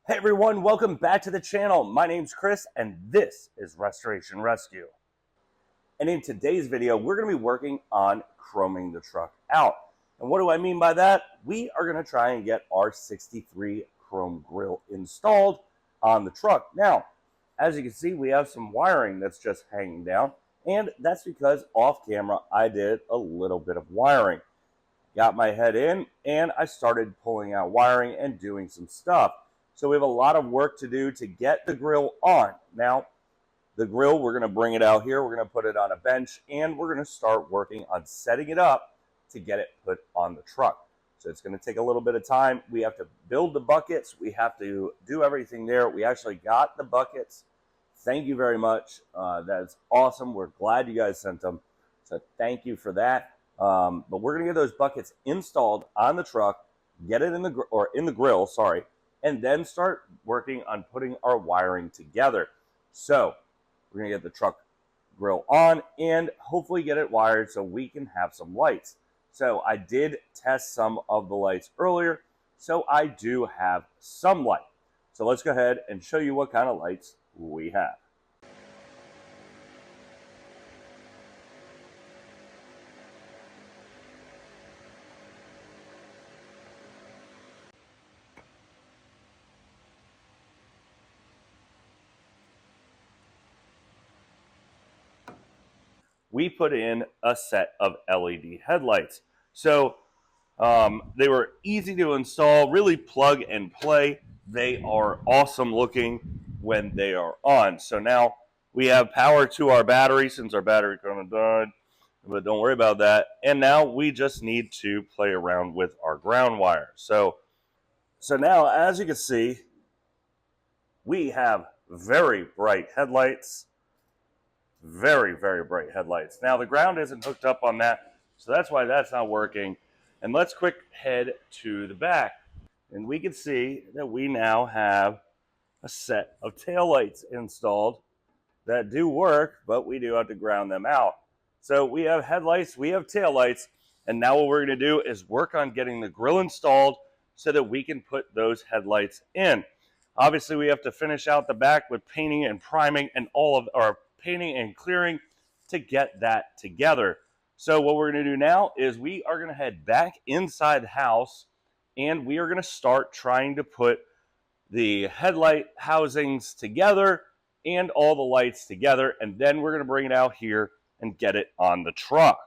Hey everyone, welcome back to the channel. My name's Chris and this is Restoration Rescue. And in today's video, we're going to be working on chroming the truck out. And what do I mean by that? We are going to try and get our 63 chrome grille installed on the truck. Now, as you can see, we have some wiring that's just hanging down, and that's because off camera I did a little bit of wiring. Got my head in and I started pulling out wiring and doing some stuff. So we have a lot of work to do to get the grill on. Now, the grill, we're going to bring it out here. We're going to put it on a bench, and we're going to start working on setting it up to get it put on the truck. So it's going to take a little bit of time. We have to build the buckets. We have to do everything there. We actually got the buckets. Thank you very much. That's awesome. We're glad you guys sent them. So thank you for that. But we're going to get those buckets installed on the truck, get it in the grill, sorry, and then start working on putting our wiring together. So we're going to get the truck grill on and hopefully get it wired so we can have some lights. So I did test some of the lights earlier, so I do have some light. So let's go ahead and show you what kind of lights we have. We put in a set of LED headlights. So they were easy to install, really plug and play. They are awesome looking when they are on. So now we have power to our battery since our battery kind of died, but don't worry about that. And now we just need to play around with our ground wire. So now, as you can see, we have very bright headlights. Very, very bright headlights. Now the ground isn't hooked up on that, so that's why that's not working. And let's quick head to the back. And we can see that we now have a set of taillights installed that do work, but we do have to ground them out. So we have headlights, we have taillights, and now what we're going to do is work on getting the grill installed so that we can put those headlights in. Obviously, we have to finish out the back with painting and priming and all of our painting and clearing to get that together. So what we're going to do now is we are going to head back inside the house and we are going to start trying to put the headlight housings together and all the lights together, and then we're going to bring it out here and get it on the truck.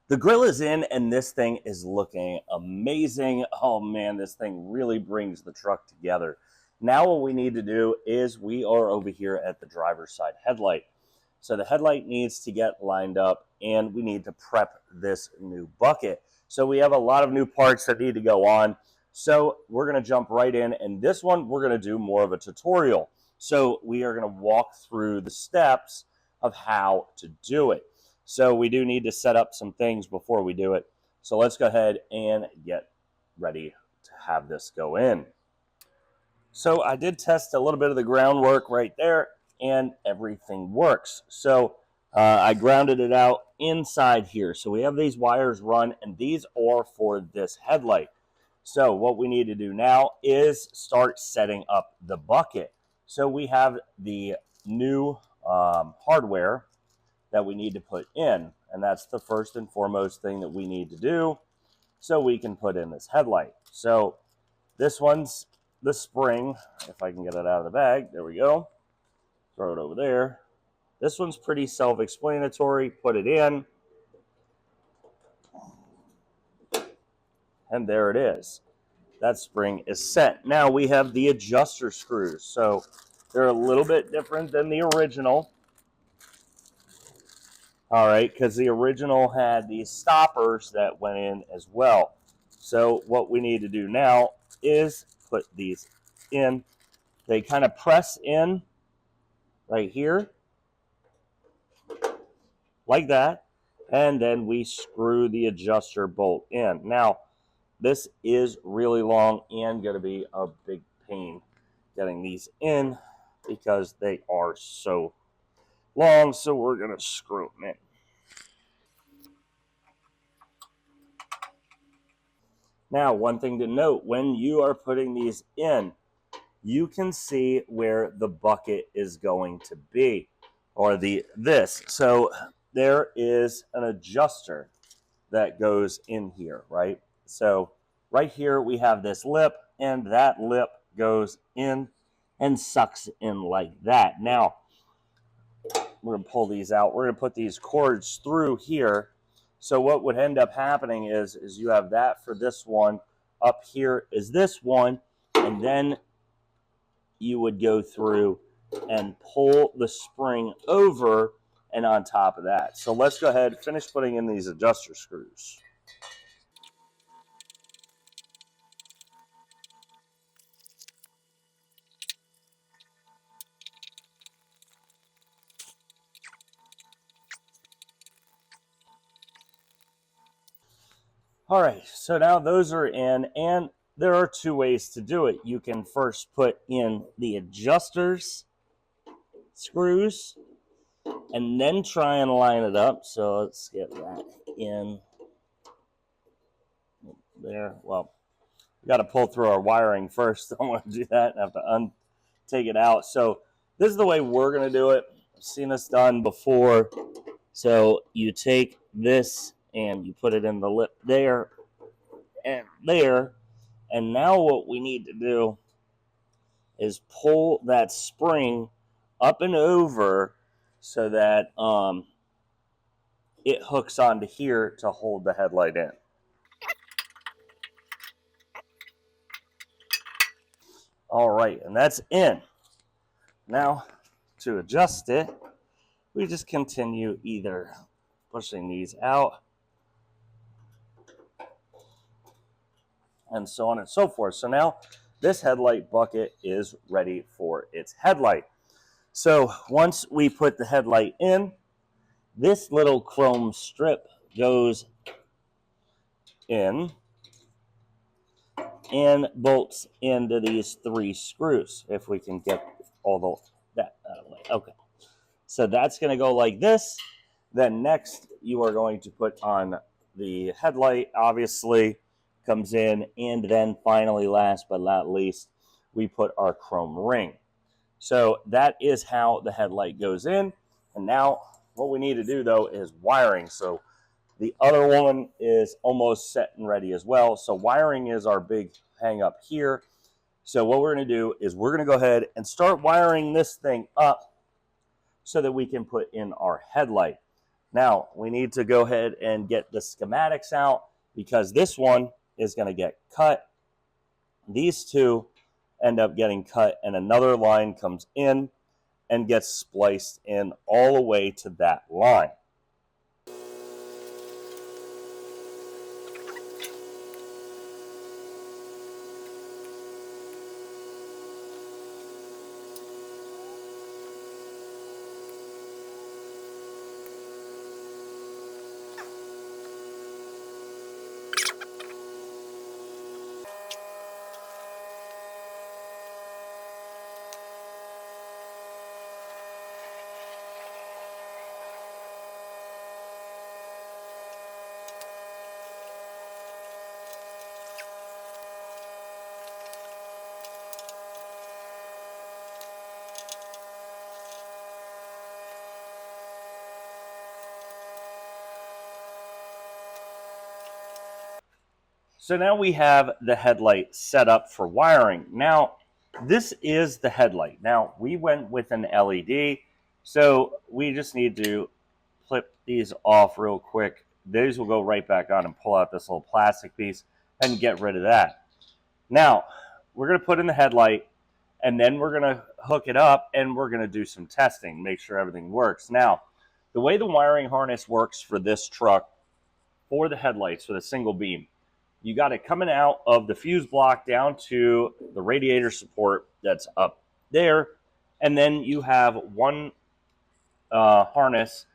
The grill is in and this thing is looking amazing. Oh man, this thing really brings the truck together. Now what we need to do is we are over here at the driver's side headlight. So the headlight needs to get lined up and we need to prep this new bucket. So we have a lot of new parts that need to go on. So we're going to jump right in, and this one we're going to do more of a tutorial. So we are going to walk through the steps of how to do it. So we do need to set up some things before we do it. So let's go ahead and get ready to have this go in. So I did test a little bit of the groundwork right there and everything works. So I grounded it out inside here. So we have these wires run and these are for this headlight. So what we need to do now is start setting up the bucket. So we have the new hardware that we need to put in, and that's the first and foremost thing that we need to do so we can put in this headlight. So this one's the spring. If I can get it out of the bag, there we go. Throw it over there. This one's pretty self-explanatory. Put it in, and there it is. That spring is set. Now we have the adjuster screws. So They're a little bit different than the original. All right, because the original had these stoppers that went in as well. So what we need to do now is put these in. They kind of press in right here, like that, and then we screw the adjuster bolt in. Now, this is really long and going to be a big pain getting these in because they are so long, so we're going to screw them in. Now, one thing to note, when you are putting these in, you can see where the bucket is going to be, or this. So there is an adjuster that goes in here, right? So right here we have this lip, and that lip goes in and sucks in like that. Now, we're going to pull these out. We're going to put these cords through here. So what would end up happening is you have that for this one. Up here is this one, and then you would go through and pull the spring over and on top of that. So let's go ahead and finish putting in these adjuster screws. All right, so now those are in, and there are two ways to do it. You can first put in the adjusters screws and then try and line it up. So let's get that in there. Well, we got to pull through our wiring first. Don't want to do that and have to take it out. So this is the way we're going to do it. I've seen this done before. So you take this and you put it in the lip there and there. And now what we need to do is pull that spring up and over so that it hooks onto here to hold the headlight in. All right, and that's in. Now, to adjust it, we just continue either pushing these out and so on and so forth. So now this headlight bucket is ready for its headlight. So once we put the headlight in, this little chrome strip goes in and bolts into these three screws. If we can get all that out of the way. Okay. So that's going to go like this. Then next, you are going to put on the headlight, obviously, comes in. And then finally, last but not least, we put our chrome ring. So that is how the headlight goes in. And now what we need to do, though, is wiring. So the other one is almost set and ready as well. So wiring is our big hang up here. So what we're going to do is we're going to go ahead and start wiring this thing up so that we can put in our headlight. Now, we need to go ahead and get the schematics out because this one is going to get cut. These two end up getting cut, and another line comes in and gets spliced in all the way to that line. So now we have the headlight set up for wiring. Now, this is the headlight. Now, we went with an LED, so we just need to flip these off real quick. These will go right back on and pull out this little plastic piece and get rid of that. Now, we're going to put in the headlight, and then we're going to hook it up and we're going to do some testing, make sure everything works. Now, the way the wiring harness works for this truck, for the headlights, for the single beam, you got it coming out of the fuse block down to the radiator support that's up there. And then you have one harness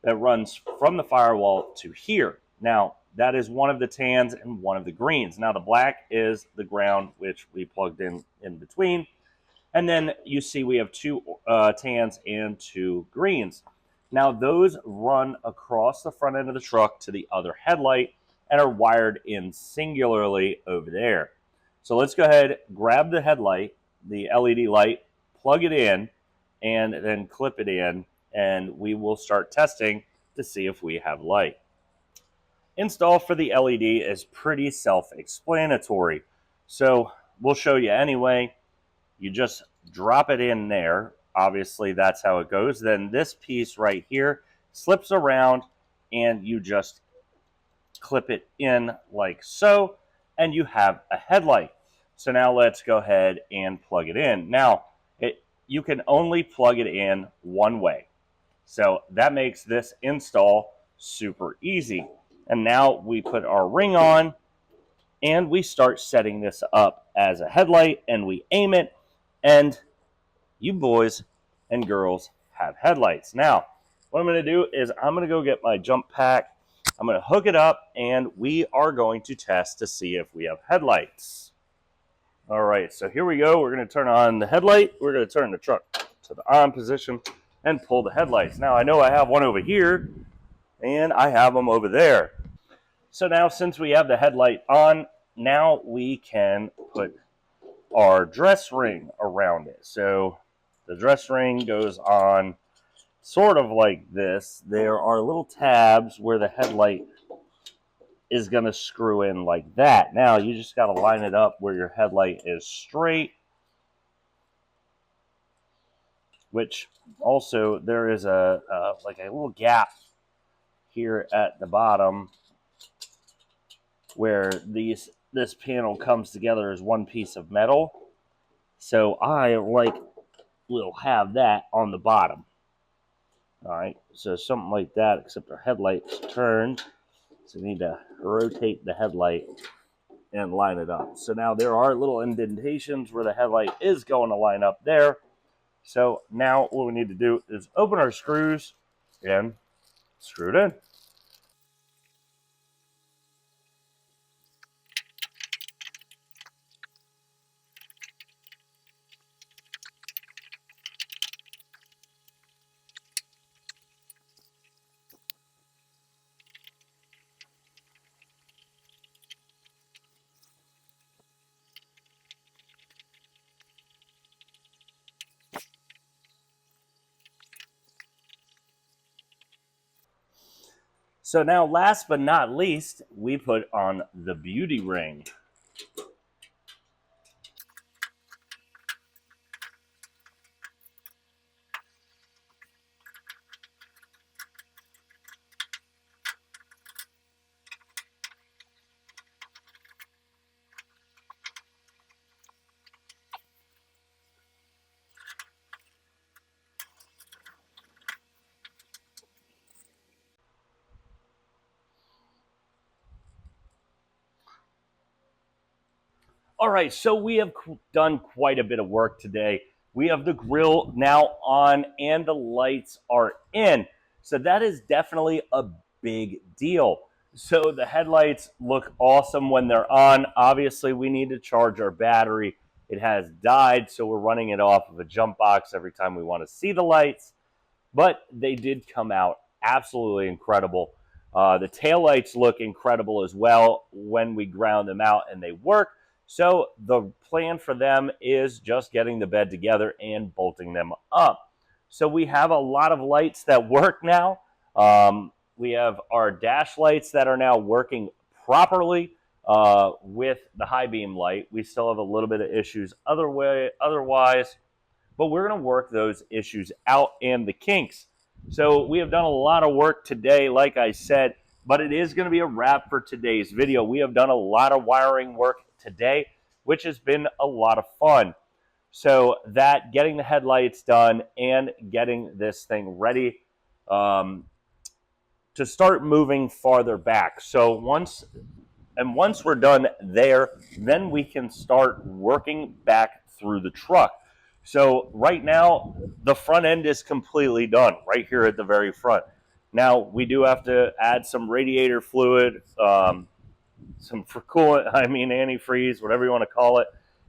that runs from the firewall to here. Now, that is one of the tans and one of the greens. Now, the black is the ground, which we plugged in between. And then you see we have two tans and two greens. Now, those run across the front end of the truck to the other headlight and are wired in singularly over there. So let's go ahead, grab the headlight, the LED light, plug it in, and then clip it in, and we will start testing to see if we have light. Install for the LED is pretty self-explanatory. So we'll show you anyway. You just drop it in there. Obviously, that's how it goes. Then this piece right here slips around and you just clip it in like so, and you have a headlight. So now let's go ahead and plug it in. Now, you can only plug it in one way. So that makes this install super easy. And now we put our ring on and we start setting this up as a headlight and we aim it, and you boys and girls have headlights. Now, what I'm going to do is I'm going to go get my jump pack. I'm going to hook it up and we are going to test to see if we have headlights. All right, so here we go. We're going to turn on the headlight. We're going to turn the truck to the on position and pull the headlights. Now, I know I have one over here and I have them over there. So now, since we have the headlight on, now we can put our dress ring around it. So the dress ring goes on sort of like this. There are little tabs where the headlight is going to screw in like that. Now you just got to line it up where your headlight is straight, which also there is like a little gap here at the bottom where this panel comes together as one piece of metal. So I will have that on the bottom. All right, so something like that, except our headlight's turned. So we need to rotate the headlight and line it up. So now there are little indentations where the headlight is going to line up there. So now what we need to do is open our screws and screw it in. So now, last but not least, we put on the beauty ring. All right, so we have done quite a bit of work today. We have the grill now on and the lights are in. So that is definitely a big deal. So the headlights look awesome when they're on. Obviously, we need to charge our battery. It has died, so we're running it off of a jump box every time we want to see the lights. But they did come out absolutely incredible. The taillights look incredible as well when we ground them out and they work. So the plan for them is just getting the bed together and bolting them up. So we have a lot of lights that work now. We have our dash lights that are now working properly with the high beam light. We still have a little bit of issues otherwise, but we're going to work those issues out and the kinks. So we have done a lot of work today, like I said, but it is going to be a wrap for today's video. We have done a lot of wiring work today, which has been a lot of fun. So that getting the headlights done and getting this thing ready to start moving farther back. So once we're done there, then we can start working back through the truck. So right now, the front end is completely done right here at the very front. Now, we do have to add some radiator fluid, some for coolant, antifreeze, whatever you want to call it,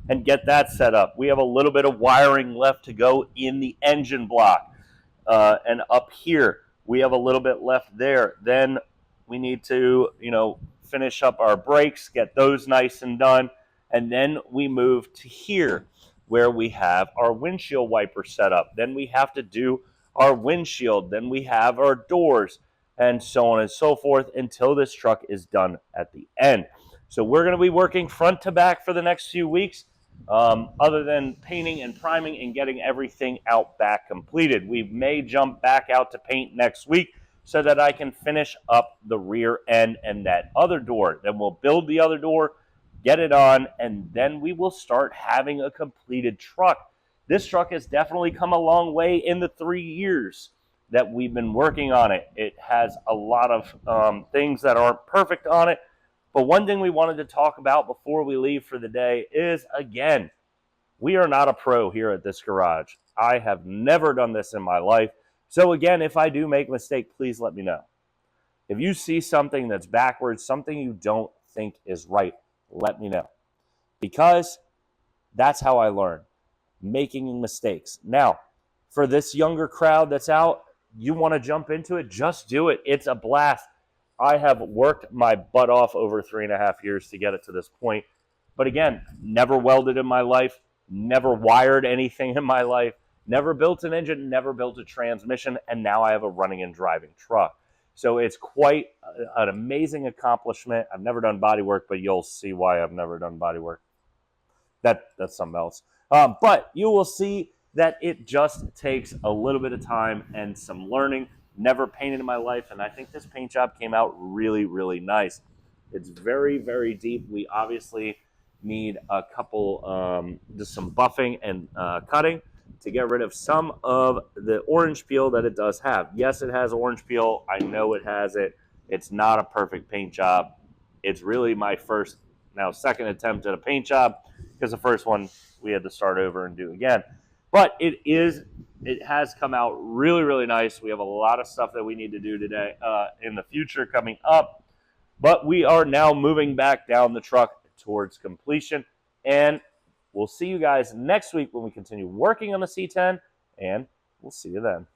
and get that set up. We have a little bit of wiring left to go in the engine block. And up here, we have a little bit left there. Then we need to, finish up our brakes, get those nice and done. And then we move to here where we have our windshield wiper set up. Then we have to do our windshield. Then we have our doors and so on and so forth until this truck is done at the end. So we're going to be working front to back for the next few weeks. Other than painting and priming and getting everything out back completed. We may jump back out to paint next week so that I can finish up the rear end and that other door. Then we'll build the other door, get it on, and then we will start having a completed truck. This truck has definitely come a long way in the 3 years that we've been working on it. It has a lot of things that aren't perfect on it. But one thing we wanted to talk about before we leave for the day is, again, we are not a pro here at this garage. I have never done this in my life. So again, if I do make a mistake, please let me know. If you see something that's backwards, something you don't think is right, let me know. Because that's how I learn, making mistakes. Now, for this younger crowd that's out, you want to jump into it, just do it. It's a blast. I have worked my butt off over 3.5 years to get it to this point. But again, never welded in my life, never wired anything in my life, never built an engine, never built a transmission, and now I have a running and driving truck. So it's quite an amazing accomplishment. I've never done body work, but you'll see why I've never done body work. That's something else. But you will see that it just takes a little bit of time and some learning. Never painted in my life, and I think this paint job came out really, really nice. It's very, very deep. We obviously need a couple, just some buffing and cutting to get rid of some of the orange peel that it does have. Yes, it has orange peel. I know it has it. It's not a perfect paint job. It's really my second attempt at a paint job, because the first one we had to start over and do again. But it has come out really, really nice. We have a lot of stuff that we need to do today in the future coming up. But we are now moving back down the truck towards completion. And we'll see you guys next week when we continue working on the C10. And we'll see you then.